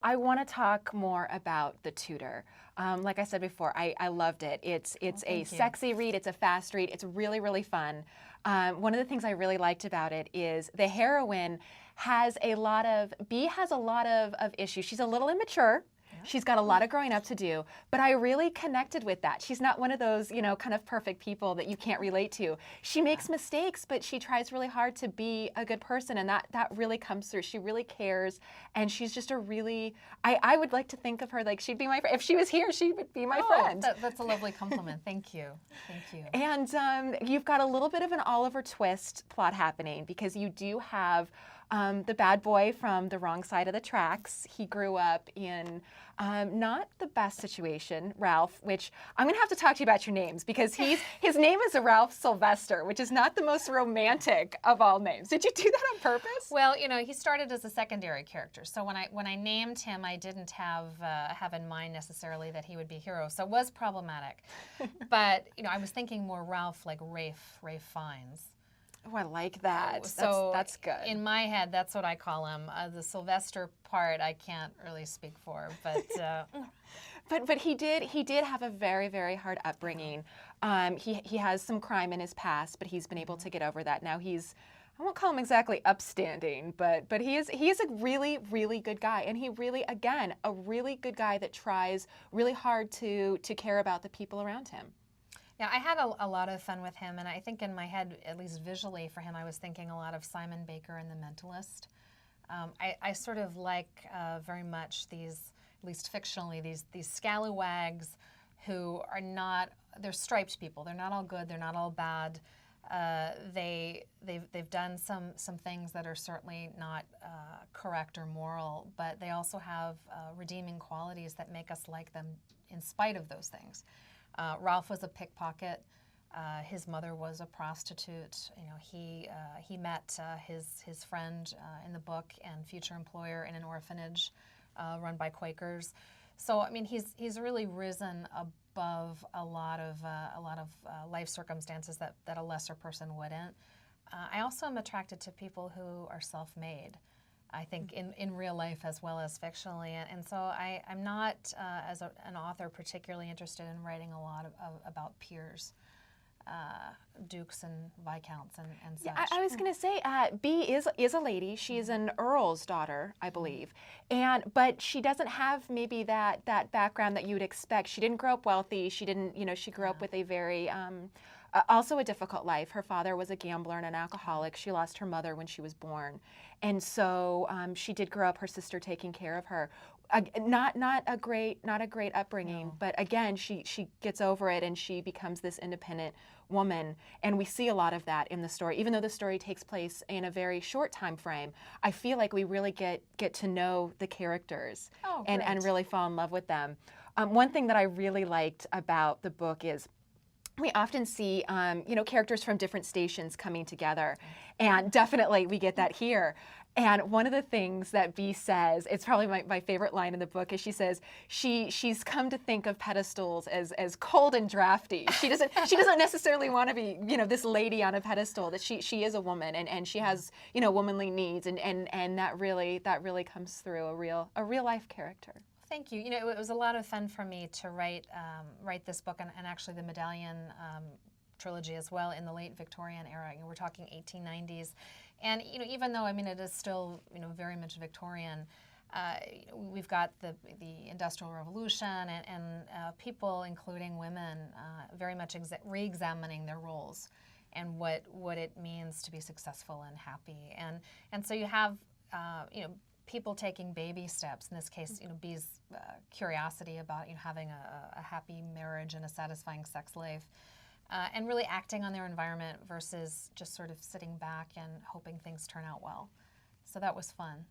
I want to talk more about The Tutor. Like I said before, I loved it. It's a Thank you. sexy read. It's a fast read. It's really, really fun. One of the things I really liked about it is the heroine has a lot of, Bee has a lot of issues. She's a little immature. She's got a lot of growing up to do, but I really connected with that. She's not one of those, kind of perfect people that you can't relate to. She makes mistakes, but she tries really hard to be a good person, and that really comes through. She really cares, and she's just a really, I would like to think of her like she'd be my friend. If she was here, she would be my friend. That's a lovely compliment. Thank you. Thank you. And you've got a little bit of an Oliver Twist plot happening because you do have the bad boy from the wrong side of the tracks. He grew up in not the best situation, Ralph, which I'm going to have to talk to you about your names because his name is Ralph Sylvester, which is not the most romantic of all names. Did you do that on purpose? Well, he started as a secondary character. So when I named him, I didn't have in mind necessarily that he would be a hero. So it was problematic. But I was thinking more Ralph like Rafe Fiennes. Oh, I like that. So that's good. In my head, that's what I call him. The Sylvester part, I can't really speak for, but but he did have a very, very hard upbringing. He has some crime in his past, but he's been able to get over that. Now I won't call him exactly upstanding, but he is a really, really good guy, and he really, again, a really good guy that tries really hard to care about the people around him. Yeah, I had a lot of fun with him, and I think in my head, at least visually for him, I was thinking a lot of Simon Baker and The Mentalist. I sort of like very much these, at least fictionally, these scallywags who are not, they're striped people. They're not all good. They're not all bad. They've done some things that are certainly not correct or moral, but they also have redeeming qualities that make us like them in spite of those things. Ralph was a pickpocket. His mother was a prostitute. He met his friend in the book and future employer in an orphanage run by Quakers. So I mean, he's really risen above a lot of life circumstances that a lesser person wouldn't. I also am attracted to people who are self-made. I think in real life as well as fictionally, and so I'm not as an author particularly interested in writing a lot about peers, dukes and viscounts and such. Yeah, I was going to say, Bee is a lady. She's an earl's daughter, I believe, but she doesn't have maybe that background that you would expect. She didn't grow up wealthy. She didn't, she grew up with a very also a difficult life. Her father was a gambler and an alcoholic. She lost her mother when she was born, and so she did grow up. Her sister taking care of her. Not a great upbringing, no. But again, she gets over it and she becomes this independent woman. And we see a lot of that in the story. Even though the story takes place in a very short time frame, I feel like we really get to know the characters and really fall in love with them. One thing that I really liked about the book is we often see, characters from different stations coming together, and definitely we get that here. And one of the things that Bee says, it's probably my favorite line in the book, is she says she's come to think of pedestals as cold and drafty. She doesn't necessarily want to be this lady on a pedestal. That she is a woman and she has womanly needs and that really comes through a real life character. Thank you. It was a lot of fun for me to write this book and actually the Medallion trilogy as well in the late Victorian era. We're talking 1890s, and even though it is still very much Victorian, we've got the Industrial Revolution and people, including women, very much re-examining their roles and what it means to be successful and happy, and so you have people taking baby steps. In this case, Bee's curiosity about having a happy marriage and a satisfying sex life, and really acting on their environment versus just sort of sitting back and hoping things turn out well. So that was fun.